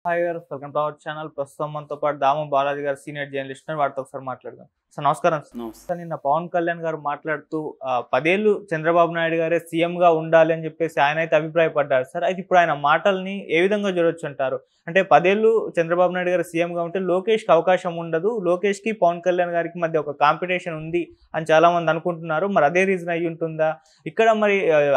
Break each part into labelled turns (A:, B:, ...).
A: Hi గారు, welcome to our channel. ప్రస్తుతం మనతో పాటు దాము బాలాజీ గారు సీనియర్ జర్నలిస్ట్ ఉన్నారు. వారితో ఒకసారి మాట్లాడదాం. సార్ నమస్కారం. సార్ నిన్న పవన్ కళ్యాణ్ గారు మాట్లాడుతూ 10 ఏళ్ళు చంద్రబాబు నాయుడు గారే సీఎంగా ఉండాలి అని చెప్పేసి ఆయన అయితే అభిప్రాయపడ్డారు. సార్ అయితే ఇప్పుడు ఆయన మాటల్ని ఏ విధంగా చూడొచ్చు అంటారు? అంటే 10 ఏళ్ళు చంద్రబాబు నాయుడు గారు సీఎంగా ఉంటే లోకేష్కి అవకాశం ఉండదు, లోకేష్కి పవన్ కళ్యాణ్ గారికి మధ్య ఒక కాంపిటీషన్ ఉంది అని చాలా మంది అనుకుంటున్నారు. మరి అదే రీజన్ అయ్యి ఉంటుందా? ఇక్కడ మరి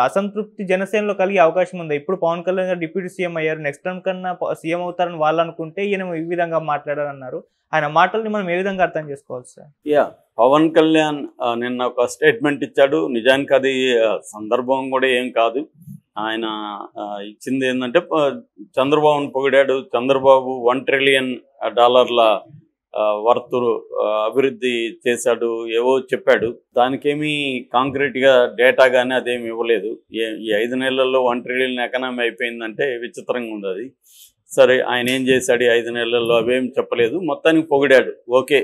A: అసంతృప్తి జనసేనలో కలిగే అవకాశం ఉందా? ఇప్పుడు పవన్ కళ్యాణ్ గారు డిప్యూటీ సీఎం అయ్యారు, నెక్స్ట్ టైం కన్నా సీఎం అవుతారని వాళ్ళు అనుకుంటే ఈయన ఈ విధంగా మాట్లాడారన్నారు. ఆయన మాటల్ని మనం ఏ విధంగా అర్థం చేసుకోవాలి సార్?
B: పవన్ కళ్యాణ్ నిన్న ఒక స్టేట్మెంట్ ఇచ్చాడు. నిజానికి అది సందర్భం కూడా ఏం కాదు. ఆయన ఇచ్చింది ఏంటంటే చంద్రబాబును పొగిడాడు. చంద్రబాబు $1 ట్రిలియన్ వర్త్ అభివృద్ధి చేశాడు, ఏవో చెప్పాడు. దానికేమీ కాంక్రీట్గా డేటా కానీ అదేమి ఇవ్వలేదు. ఈ 5 నెలల్లో $1 ట్రిలియన్ ఎకనామీ అయిపోయిందంటే విచిత్రంగా ఉంది అది. సరే, ఆయన ఏం చేశాడు 5 నెలల్లో అవేం చెప్పలేదు. మొత్తానికి పొగిడాడు, ఓకే.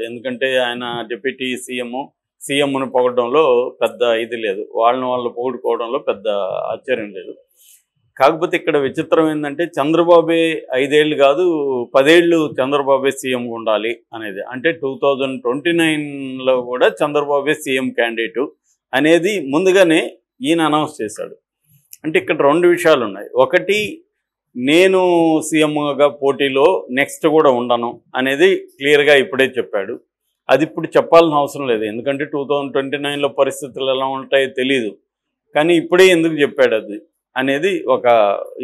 B: ఎందుకంటే ఆయన డిప్యూటీ సీఎంను పొగడంలో పెద్ద ఇది లేదు, వాళ్ళు పొగుడుకోవడంలో పెద్ద ఆశ్చర్యం లేదు. కాకపోతే ఇక్కడ విచిత్రం ఏంటంటే చంద్రబాబే 5 ఏళ్ళు కాదు 10 ఏళ్ళు చంద్రబాబే సీఎం ఉండాలి అనేది. అంటే 2029లో కూడా చంద్రబాబే సీఎం క్యాండిడేటు అనేది ముందుగానే ఈయన అనౌన్స్ చేశాడు. అంటే ఇక్కడ 2 విషయాలు ఉన్నాయి. ఒకటి, నేను సీఎంగా పోటీలో నెక్స్ట్ కూడా ఉండను అనేది క్లియర్గా ఇప్పుడే చెప్పాడు. అది ఇప్పుడు చెప్పాల్సిన అవసరం లేదు, ఎందుకంటే 2029లో పరిస్థితులు ఎలా ఉంటాయో తెలియదు. కానీ ఇప్పుడే ఎందుకు చెప్పాడు అది అనేది ఒక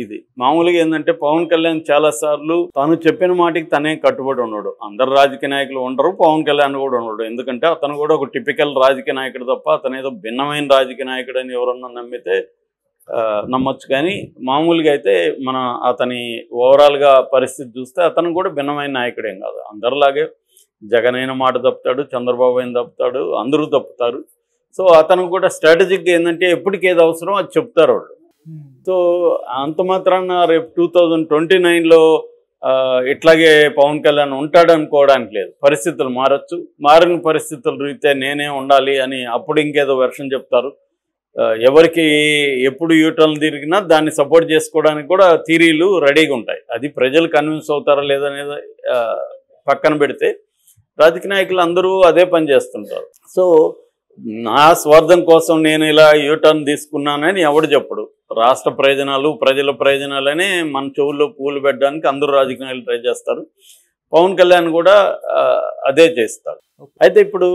B: ఇది. మామూలుగా ఏంటంటే పవన్ కళ్యాణ్ చాలాసార్లు తాను చెప్పిన మాటకి తనే కట్టుబడి ఉన్నాడు. అందరు రాజకీయ నాయకులు ఉండరు, పవన్ కళ్యాణ్ కూడా ఉన్నాడు. ఎందుకంటే అతను కూడా ఒక టిపికల్ రాజకీయ నాయకుడు తప్ప అతను ఏదో భిన్నమైన రాజకీయ నాయకుడు అని ఎవరన్నా నమ్మితే నమ్మొచ్చు. కానీ మామూలుగా అయితే మన అతని ఓవరాల్గా పరిస్థితి చూస్తే అతను కూడా భిన్నమైన నాయకుడేం కాదు. అందరిలాగే జగన్ అయిన మాట తప్పుతాడు, చంద్రబాబు అయిన తప్పుతాడు, అందరూ తప్పుతారు. సో అతను కూడా స్ట్రాటజిక్గా ఏంటంటే ఎప్పటికి ఏది అవసరం అది చెప్తారు వాళ్ళు. సో అంత మాత్రాన రేపు 2029లో ఇట్లాగే పవన్ కళ్యాణ్ ఉంటాడు అనుకోవడానికి లేదు. పరిస్థితులు మారచ్చు, మారిన పరిస్థితుల రీతే నేనే ఉండాలి అని అప్పుడు ఇంకేదో వెర్షన్ చెప్తారు. ఎవరికి ఎప్పుడు యూటర్న్ తిరిగినా దాన్ని సపోర్ట్ చేసుకోవడానికి కూడా థీరీలు రెడీగా ఉంటాయి. అది ప్రజలు కన్విన్స్ అవుతారా లేదనేది పక్కన పెడితే రాజకీయ నాయకులు అందరూ అదే పని చేస్తుంటారు. సో నా స్వార్థం కోసం నేను ఇలా యూటర్న్ తీసుకున్నానని ఎవడు చెప్పడు. రాష్ట్ర ప్రయోజనాలు, ప్రజల ప్రయోజనాలనే మన చెవుల్లో పూలు పెట్టడానికి అందరూ రాజకీయ నాయకులు ట్రై చేస్తారు. పవన్ కళ్యాణ్ కూడా అదే చేస్తాడు. అయితే ఇప్పుడు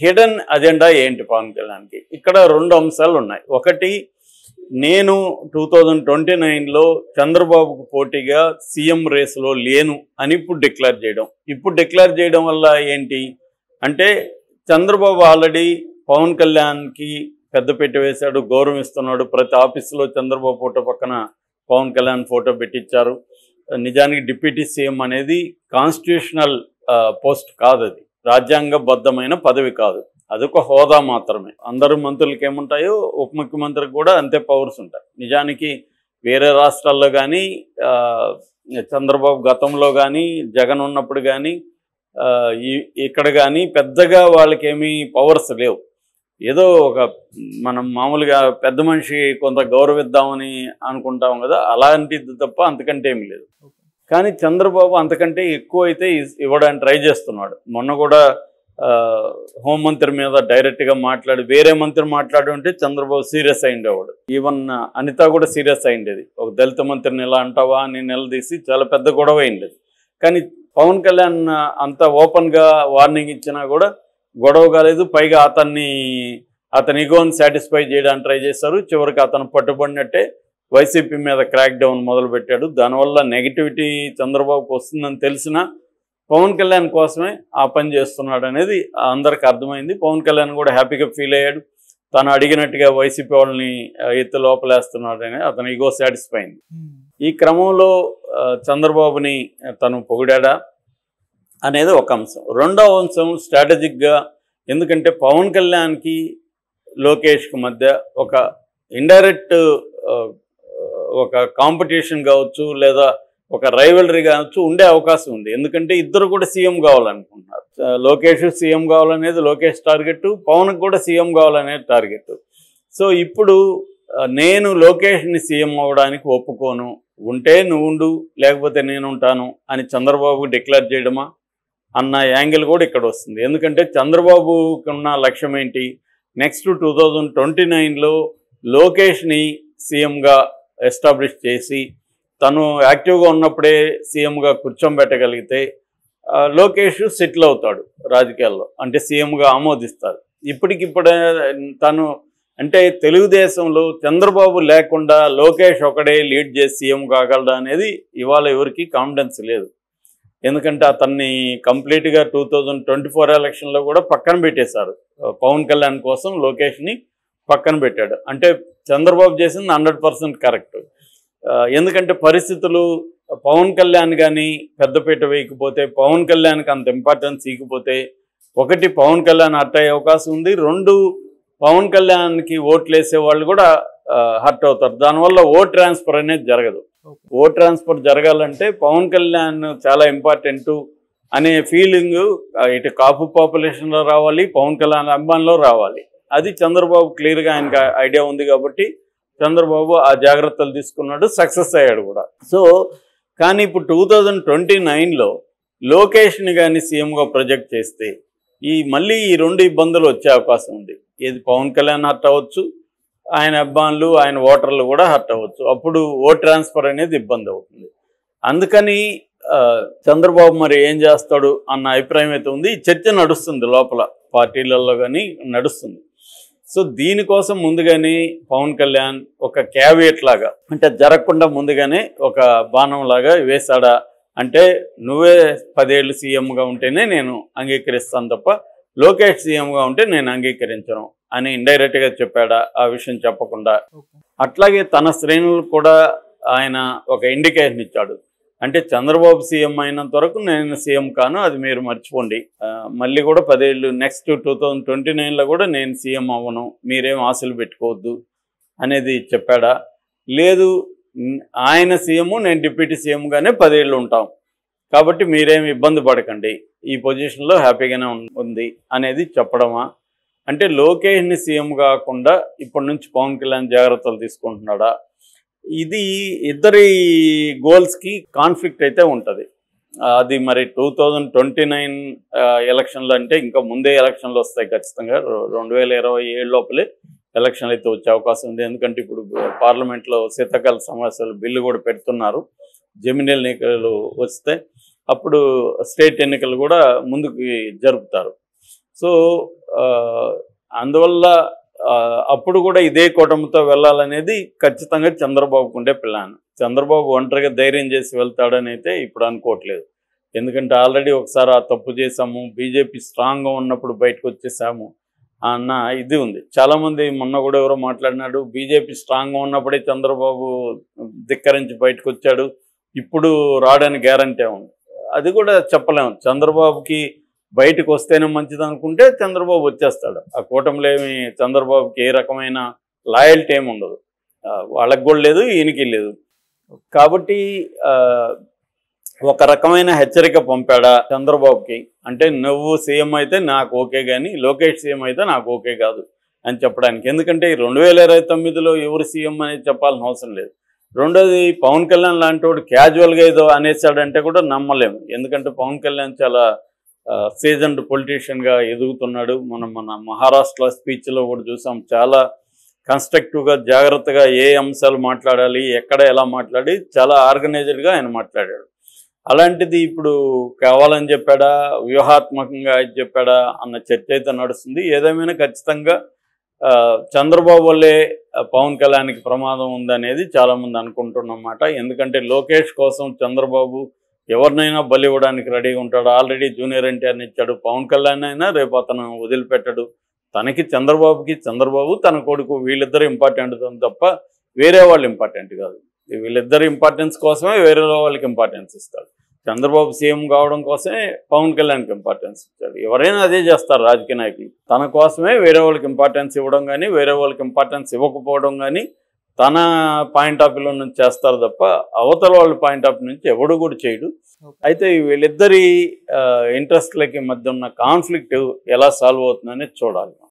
B: హిడెన్ అజెండా ఏంటి పవన్ కళ్యాణ్కి? ఇక్కడ 2 అంశాలు ఉన్నాయి. ఒకటి, నేను 2029లో చంద్రబాబుకు పోటీగా సీఎం రేసులో లేను అని ఇప్పుడు డిక్లేర్ చేయడం వల్ల ఏంటి అంటే చంద్రబాబు ఆల్రెడీ పవన్ కళ్యాణ్కి పెద్దపీట వేశాడు, గౌరవిస్తున్నాడు. ప్రతి ఆఫీసులో చంద్రబాబు ఫోటో పక్కన పవన్ కళ్యాణ్ ఫోటో పెట్టించారు. నిజానికి డిప్యూటీ సీఎం అనేది కాన్స్టిట్యూషనల్ పోస్ట్ కాదు, అది రాజ్యాంగబద్ధమైన పదవి కాదు, అదొక హోదా మాత్రమే. అందరు మంత్రులకి ఏముంటాయో ఉప ముఖ్యమంత్రికి కూడా అంతే పవర్స్ ఉంటాయి. నిజానికి వేరే రాష్ట్రాల్లో కానీ చంద్రబాబు గతంలో కానీ జగన్ ఉన్నప్పుడు కానీ ఇక్కడ కానీ పెద్దగా వాళ్ళకేమీ పవర్స్ లేవు. ఏదో ఒక మనం మామూలుగా పెద్ద మనిషి కొంత గౌరవిద్దామని అనుకుంటాం కదా, అలాంటిది తప్ప అంతకంటే ఏమి లేదు. కానీ చంద్రబాబు అంతకంటే ఎక్కువ అయితే ఇవ్వడానికి ట్రై చేస్తున్నాడు. మొన్న కూడా హోంమంత్రి మీద డైరెక్ట్గా మాట్లాడి వేరే మంత్రి మాట్లాడుంటే చంద్రబాబు సీరియస్ అయిండేవాడు. ఈవెన్ అనిత కూడా సీరియస్ అయిండేది. ఒక దళిత మంత్రిని ఇలా అంటావా అని నిలదీసి చాలా పెద్ద గొడవ అయిండేది. కానీ పవన్ కళ్యాణ్ అంత ఓపెన్గా వార్నింగ్ ఇచ్చినా కూడా గొడవ కాలేదు. పైగా అతని ఈగోని సాటిస్ఫై చేయడానికి ట్రై చేశారు. చివరికి అతను పట్టుబడినట్టే వైసీపీ మీద క్రాక్ డౌన్ మొదలుపెట్టాడు. దానివల్ల నెగిటివిటీ చంద్రబాబుకు వస్తుందని తెలిసినా పవన్ కళ్యాణ్ కోసమే ఆ పని చేస్తున్నాడు అనేది అందరికి అర్థమైంది. పవన్ కళ్యాణ్ కూడా హ్యాపీగా ఫీల్ అయ్యాడు. తను అడిగినట్టుగా వైసీపీ వాళ్ళని ఎత్తు లోపలేస్తున్నాడని అతని ఈగో సాటిస్ఫై అయింది. ఈ క్రమంలో చంద్రబాబుని తను పొగిడాడా అనేది ఒక అంశం. రెండవ అంశం స్ట్రాటజిక్గా, ఎందుకంటే పవన్ కళ్యాణ్కి లోకేష్కి మధ్య ఒక ఇండైరెక్ట్ ఒక కాంపిటీషన్ కావచ్చు లేదా ఒక రైవలరీ కావచ్చు ఉండే అవకాశం ఉంది. ఎందుకంటే ఇద్దరు కూడా సీఎం కావాలనుకుంటున్నారు. లోకేష్ సీఎం కావాలనేది లోకేష్ టార్గెట్, పవన్కి కూడా సీఎం కావాలనేది టార్గెట్. సో ఇప్పుడు నేను లోకేష్ని సీఎం అవ్వడానికి ఒప్పుకోను, ఉంటే నువ్వు ఉండు, లేకపోతే నేను ఉంటాను అని చంద్రబాబు డిక్లేర్ చేయడమా అన్న యాంగిల్ కూడా ఇక్కడ వస్తుంది. ఎందుకంటే చంద్రబాబుకి ఉన్న లక్ష్యం ఏంటి, నెక్స్ట్ 2029లో లోకేష్ని సీఎంగా ఎస్టాబ్లిష్ చేసి తను యాక్టివ్గా ఉన్నప్పుడే సీఎంగా కూర్చోబెట్టగలిగితే లోకేష్ సెటిల్ అవుతాడు రాజకీయాల్లో, అంటే సీఎంగా ఆమోదిస్తారు. ఇప్పటికిప్పుడే తను అంటే తెలుగుదేశంలో చంద్రబాబు లేకుండా లోకేష్ ఒకడే లీడ్ చేసి సీఎం కాగలడా అనేది ఇవాళ ఎవరికి కాన్ఫిడెన్స్ లేదు. ఎందుకంటే అతన్ని కంప్లీట్గా 2024 ఎలక్షన్లో కూడా పక్కన పెట్టేశారు. పవన్ కళ్యాణ్ కోసం లోకేష్ని పక్కన పెట్టాడు. అంటే చంద్రబాబు చేసింది 100% కరెక్ట్. ఎందుకంటే పరిస్థితులు పవన్ కళ్యాణ్ కానీ పెద్దపీట వేయకపోతే, పవన్ కళ్యాణ్కి అంత ఇంపార్టెన్స్ ఇవ్వకపోతే, ఒకటి పవన్ కళ్యాణ్ హర్ట్ అయ్యే అవకాశం ఉంది, రెండు పవన్ కళ్యాణ్కి ఓట్లు వేసే వాళ్ళు కూడా హర్ట్ అవుతారు. దానివల్ల ఓట్ ట్రాన్స్ఫర్ అనేది జరగదు. ఓట్ ట్రాన్స్ఫర్ జరగాలంటే పవన్ కళ్యాణ్ చాలా ఇంపార్టెంట్ అనే ఫీలింగ్ ఇటు కాపు పాపులేషన్లో రావాలి, పవన్ కళ్యాణ్ అభిమానులో రావాలి. అది చంద్రబాబు క్లియర్గా ఆయనకి ఐడియా ఉంది కాబట్టి చంద్రబాబు ఆ జాగ్రత్తలు తీసుకున్నాడు, సక్సెస్ అయ్యాడు కూడా. సో కానీ ఇప్పుడు 2029లో లోకేష్ని కానీ సీఎంగా ప్రొజెక్ట్ చేస్తే మళ్ళీ ఈ రెండు ఇబ్బందులు వచ్చే అవకాశం ఉంది. ఏది పవన్ కళ్యాణ్ హర్ట్ అవ్వచ్చు, ఆయన అభిమానులు ఆయన ఓటర్లు కూడా హర్ట్ అవ్వచ్చు. అప్పుడు ఓట్ ట్రాన్స్ఫర్ అనేది ఇబ్బంది అవుతుంది. అందుకని చంద్రబాబు మరి ఏం చేస్తాడు అన్న అభిప్రాయం అయితే ఉంది. చర్చ నడుస్తుంది లోపల పార్టీలలో కానీ నడుస్తుంది. సో దీనికోసం ముందుగానే పవన్ కళ్యాణ్ ఒక క్యావియేట్ లాగా, అంటే జరగకుండా ముందుగానే ఒక బాణం లాగా వేశాడా అంటే నువ్వే 10 ఏళ్ళు సీఎంగా ఉంటేనే నేను అంగీకరిస్తాను తప్ప లోకేష్ సీఎంగా ఉంటే నేను అంగీకరించను అని ఇండైరెక్ట్గా చెప్పాడా ఆ విషయం చెప్పకుండా. అట్లాగే తన శ్రేణులకు కూడా ఆయన ఒక ఇండికేషన్ ఇచ్చాడు. అంటే చంద్రబాబు సీఎం అయినంత వరకు నేను సీఎం కాను, అది మీరు మర్చిపోండి. మళ్ళీ కూడా 10 ఏళ్ళు నెక్స్ట్ 2029లో కూడా నేను సీఎం అవ్వను, మీరేం ఆశలు పెట్టుకోవద్దు అనేది చెప్పాడా? లేదు, ఆయన సీఎం నేను డిప్యూటీ సీఎంగానే 10 ఏళ్ళు ఉంటాం కాబట్టి మీరేమి ఇబ్బంది పడకండి, ఈ పొజిషన్లో హ్యాపీగానే ఉంది అనేది చెప్పడమా? అంటే లోకేష్ని సీఎం కాకుండా ఇప్పటి నుంచి పవన్ కళ్యాణ్ జాగ్రత్తలు తీసుకుంటున్నాడా? ఇది ఇద్దరి గోల్స్కి కాన్ఫ్లిక్ట్ అయితే ఉంటుంది. అది మరి 2029 ఎలక్షన్లు అంటే ఇంకా ముందే ఎలక్షన్లు వస్తాయి ఖచ్చితంగా. 2027 లోపలే ఎలక్షన్లు అయితే వచ్చే అవకాశం ఉంది. ఎందుకంటే ఇప్పుడు పార్లమెంట్లో శీతాకాల సమావేశాలు బిల్లు కూడా పెడుతున్నారు. జమినీ ఎన్నికలు వస్తే అప్పుడు స్టేట్ ఎన్నికలు కూడా ముందుకు జరుపుతారు. సో అందువల్ల అప్పుడు కూడా ఇదే కూటమితో వెళ్ళాలనేది ఖచ్చితంగా చంద్రబాబుకు ఉండే ప్లాన్. చంద్రబాబు ఒంటరిగా ధైర్యం చేసి వెళ్తాడని అయితే ఇప్పుడు అనుకోవట్లేదు. ఎందుకంటే ఆల్రెడీ ఒకసారి ఆ తప్పు చేశాము, బీజేపీ స్ట్రాంగ్గా ఉన్నప్పుడు బయటకు వచ్చేసాము అన్న ఇది ఉంది. చాలామంది మొన్న కూడా ఎవరో మాట్లాడినాడు, బీజేపీ స్ట్రాంగ్గా ఉన్నప్పుడే చంద్రబాబు ధిక్కరించి బయటకు వచ్చాడు, ఇప్పుడు రావడానికి గ్యారంటీ ఉంది. అది కూడా చెప్పలేము. చంద్రబాబుకి బయటకు వస్తేనే మంచిది అనుకుంటే చంద్రబాబు వచ్చేస్తాడు. ఆ కూటమిలో ఏమి చంద్రబాబుకి ఏ రకమైన లాయల్టీ ఏమి ఉండదు, వాళ్ళకి కూడా లేదు, ఈయనకి లేదు. కాబట్టి ఒక రకమైన హెచ్చరిక పంపాడా చంద్రబాబుకి, అంటే నువ్వు సీఎం అయితే నాకు ఓకే కానీ లోకేష్ సీఎం అయితే నాకు ఓకే కాదు అని చెప్పడానికి. ఎందుకంటే 2029లో ఎవరు సీఎం అనేది చెప్పాల్సిన అవసరం లేదు. రెండోది పవన్ కళ్యాణ్ లాంటి వాడు క్యాజువల్గా ఏదో అనేసాడంటే కూడా నమ్మలేము. ఎందుకంటే పవన్ కళ్యాణ్ చాలా సీజన్డ్ పొలిటీషియన్గా ఎదుగుతున్నాడు. మన మహారాష్ట్ర స్పీచ్లో కూడా చూసాం, చాలా కన్స్ట్రక్టివ్గా జాగ్రత్తగా ఏ అంశాలు మాట్లాడాలి, ఎక్కడ ఎలా మాట్లాడి చాలా ఆర్గనైజ్డ్గా ఆయన మాట్లాడాడు. అలాంటిది ఇప్పుడు కావాలని చెప్పాడా, వ్యూహాత్మకంగా చెప్పాడా అన్న చర్చ అయితే నడుస్తుంది. ఏదేమైనా ఖచ్చితంగా చంద్రబాబు వల్లే పవన్ కళ్యాణ్కి ప్రమాదం ఉందనేది చాలామంది అనుకుంటున్నమాట. ఎందుకంటే లోకేష్ కోసం చంద్రబాబు ఎవరినైనా బలి ఇవ్వడానికి రెడీగా ఉంటాడు. ఆల్రెడీ జూనియర్ ఎన్టీఆర్ని ఇచ్చాడు. పవన్ కళ్యాణ్ అయినా రేపు అతను వదిలిపెట్టడు. తనకి చంద్రబాబు తన కొడుకు వీళ్ళిద్దరు ఇంపార్టెంట్ తప్ప వేరే వాళ్ళు ఇంపార్టెంట్ కాదు. వీళ్ళిద్దరు ఇంపార్టెన్స్ కోసమే వేరే వాళ్ళకి ఇంపార్టెన్స్ ఇస్తాడు. చంద్రబాబు సీఎం కావడం కోసమే పవన్ కళ్యాణ్కి ఇంపార్టెన్స్ ఇచ్చాడు. ఎవరైనా అదే చేస్తారు రాజకీయ నాయకులు. తన కోసమే వేరే వాళ్ళకి ఇంపార్టెన్స్ ఇవ్వడం కానీ, వేరే వాళ్ళకి ఇంపార్టెన్స్ ఇవ్వకపోవడం కానీ తన పాయింట్ ఆఫ్ వ్యూలో నుంచి చేస్తారు తప్ప అవతల వాళ్ళ పాయింట్ ఆఫ్ నుంచి ఎవడు కూడా చేయడు. అయితే వీళ్ళిద్దరి ఇంట్రెస్ట్లకి మధ్య ఉన్న కాన్ఫ్లిక్ట్ ఎలా సాల్వ్ అవుతుందనేది చూడాలి.